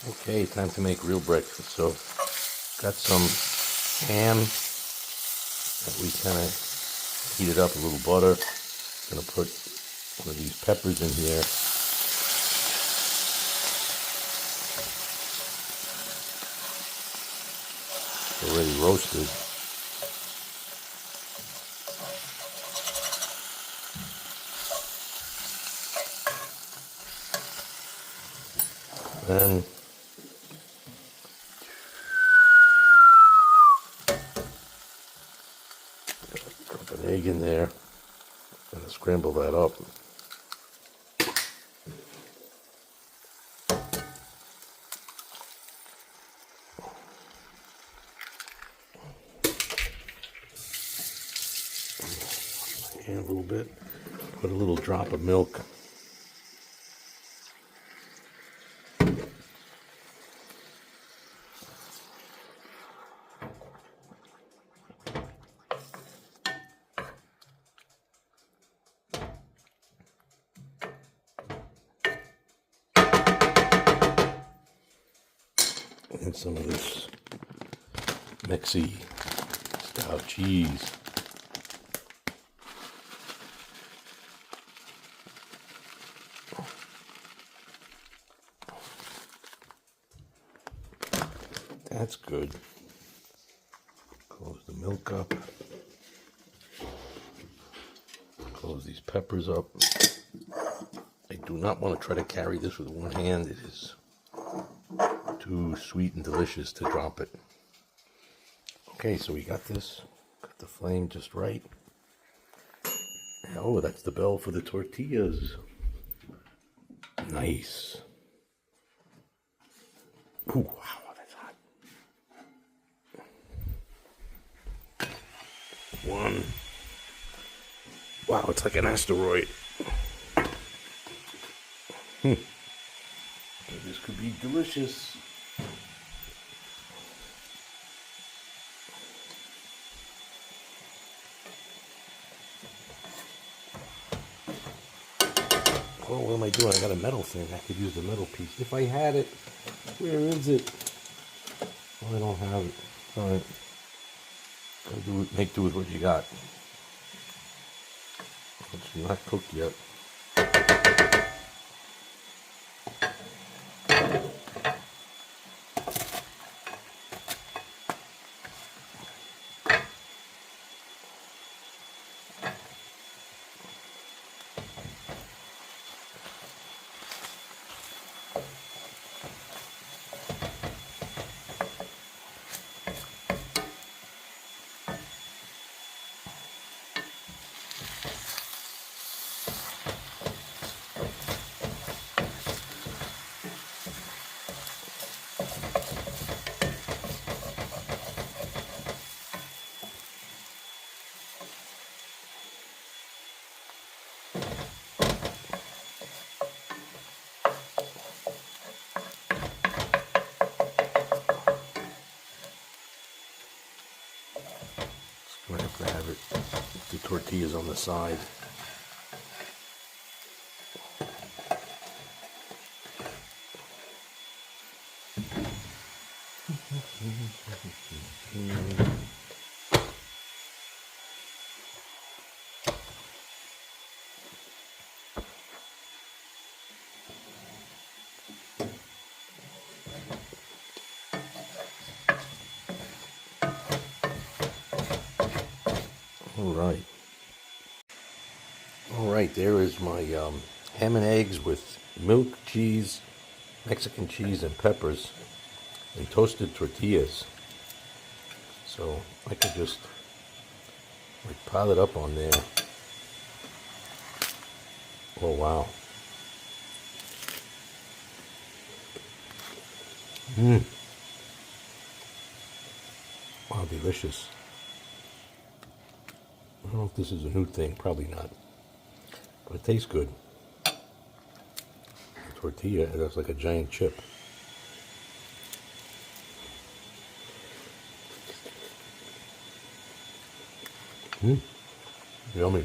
Okay, time to make real breakfast. So, got some ham that we kind of heated up, a little butter. Gonna put one of these peppers in here. Already roasted. Then drop an egg in there. Gonna scramble that up. And a little bit. Put a little drop of milk. And some of this Mexi style cheese. That's good. Close the milk up. Close these peppers up. I do not want to try to carry this with one hand. It is too sweet and delicious to drop it. Okay, so we got this. Got the flame just right. Oh, that's the bell for the tortillas. Nice. Ooh, wow, that's hot. One. Wow, it's like an asteroid. This could be delicious. Oh, what am I doing? I got a metal thing. I could use the metal piece. If I had it, where is it? Oh, I don't have it. Alright. Make do with what you got. It's not cooked yet. I'm going to have it, the tortillas on the side. All right, there is my ham and eggs with milk, cheese, Mexican cheese, and peppers, and toasted tortillas. So I could just pile it up on there. Oh wow. Wow, delicious. I don't know if this is a new thing, probably not. But it tastes good. The tortilla, that's like a giant chip. Yummy.